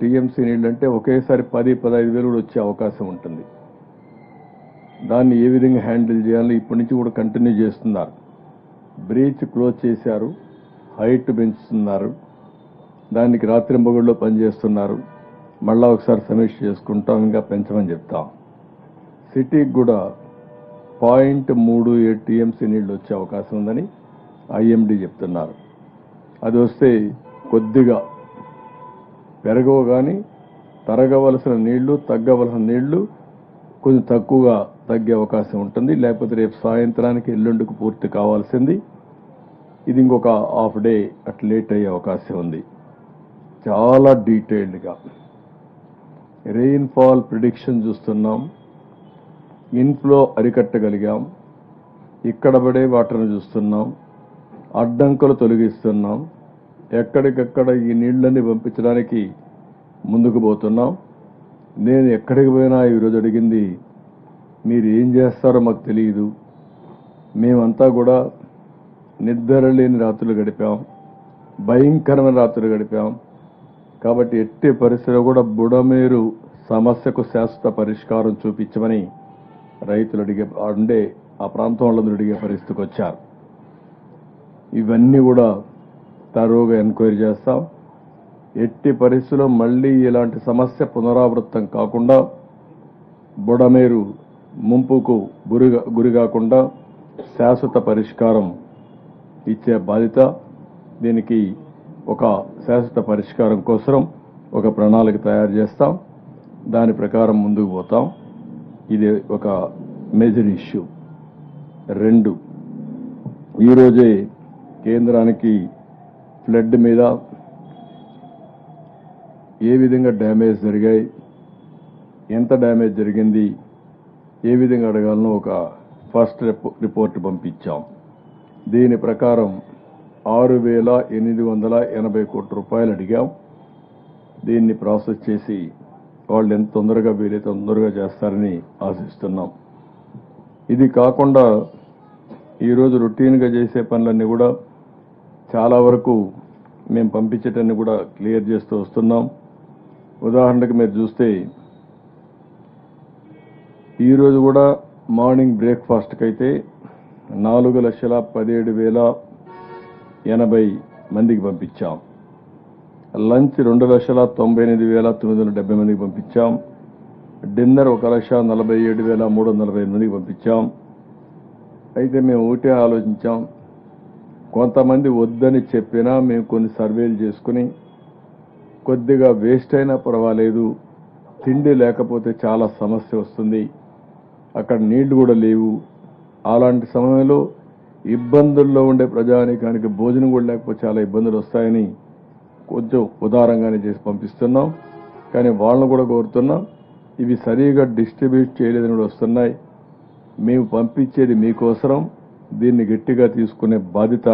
TMC నీళ్ళు అంటే ఒకేసారి 10-15 వేలు కూడా వచ్చే అవకాశం ఉంటుంది. దాన్ని ఏ విధంగా హ్యాండిల్ చేయాలో ఇప్పటి నుంచి కూడా కంటిన్యూ చేస్తున్నారు. బ్రీచ్ క్లోజ్ చేశారు, హైట్ పెంచుతున్నారు, దానికి రాత్రింబగళ్ళు పనిచేస్తున్నారు. మళ్ళా ఒకసారి సమీక్ష చేసుకుంటాం, ఇంకా పెంచమని చెప్తాం. సిటీకి కూడా 0.37 టీఎంసీ నీళ్లు వచ్చే అవకాశం ఉందని ఐఎండీ చెప్తున్నారు. అది వస్తే కొద్దిగా పెరగవు, కానీ తరగవలసిన నీళ్లు తగ్గవలసిన నీళ్లు కొంచెం తక్కువగా తగ్గే అవకాశం ఉంటుంది. లేకపోతే రేపు సాయంత్రానికి ఎల్లుండికి పూర్తి కావాల్సింది ఇది ఇంకొక హాఫ్ డే అట్లా లేట్ అయ్యే అవకాశం ఉంది. చాలా డీటెయిల్డ్గా రెయిన్ఫాల్ ప్రిడిక్షన్ చూస్తున్నాం, ఇన్ఫ్లో అరికట్టగలిగాం, ఇక్కడ పడే వాటర్ను చూస్తున్నాం, అడ్డంకులు తొలగిస్తున్నాం, ఎక్కడికక్కడ ఈ నీళ్లన్నీ పంపించడానికి ముందుకు పోతున్నాం. నేను ఎక్కడికి పోయినా ఈరోజు అడిగింది, మీరు ఏం చేస్తారో మాకు తెలియదు, మేమంతా కూడా నిద్ర లేని రాత్రులు గడిపాం, భయంకరమైన రాత్రులు గడిపాం. కాబట్టి ఎట్టి పరిస్థితిలో కూడా బుడమేరు సమస్యకు శాశ్వత పరిష్కారం చూపించమని రైతులు ఉండే ఆ ప్రాంతం వాళ్ళందరూ అడిగే పరిస్థితికి వచ్చారు. ఇవన్నీ కూడా తరోగా ఎంక్వైరీ చేస్తాం. ఎట్టి పరిస్థితుల్లో మళ్ళీ ఇలాంటి సమస్య పునరావృతం కాకుండా, బుడమేరు ముంపుకు గురి కాకుండా శాశ్వత పరిష్కారం ఇచ్చే బాధ్యత. దీనికి ఒక శాశ్వత పరిష్కారం కోసం ఒక ప్రణాళిక తయారు చేస్తాం, దాని ప్రకారం ముందుకు పోతాం. ఇది ఒక మేజర్ ఇష్యూ. 2, ఈరోజే కేంద్రానికి ఫ్లడ్ మీద ఏ విధంగా డ్యామేజ్ జరిగాయి, ఎంత డ్యామేజ్ జరిగింది, ఏ విధంగా అడగాలనో ఒక ఫస్ట్ రిపోర్ట్ పంపించాం. దీని ప్రకారం 6,880 కోట్ల రూపాయలు అడిగాం. దీన్ని ప్రాసెస్ చేసి వాళ్ళు ఎంత తొందరగా వీలైతే తొందరగా చేస్తారని ఆశిస్తున్నాం. ఇది కాకుండా ఈరోజు రొటీన్గా చేసే పనులన్నీ కూడా చాలా వరకు మేము పంపించేటన్ని కూడా క్లియర్ చేస్తూ వస్తున్నాం. ఉదాహరణకు మీరు చూస్తే ఈరోజు కూడా మార్నింగ్ బ్రేక్ఫాస్ట్కి అయితే 4,17,080 మందికి పంపించాం. లంచ్ 2,98,970 మందికి పంపించాం. డిన్నర్ 1,47,340 మందికి పంపించాం. అయితే మేము ఒకటే ఆలోచించాం, కొంతమంది వద్దని చెప్పినా మేము కొన్ని సర్వేలు చేసుకుని కొద్దిగా వేస్ట్ అయినా పర్వాలేదు, తిండి లేకపోతే చాలా సమస్య వస్తుంది, అక్కడ నీళ్లు కూడా లేవు, అలాంటి సమయంలో ఇబ్బందుల్లో ఉండే ప్రజానీకానికి భోజనం కూడా లేకపోతే చాలా ఇబ్బందులు వస్తాయని కొంచెం ఉదారంగానే చేసి పంపిస్తున్నాం. కానీ వాళ్ళను కూడా కోరుతున్నాం, ఇవి సరిగా డిస్ట్రిబ్యూట్ చేయలేదని కూడా వస్తున్నాయి. మేము పంపించేది మీకోసరం, దీన్ని గట్టిగా తీసుకునే బాధ్యత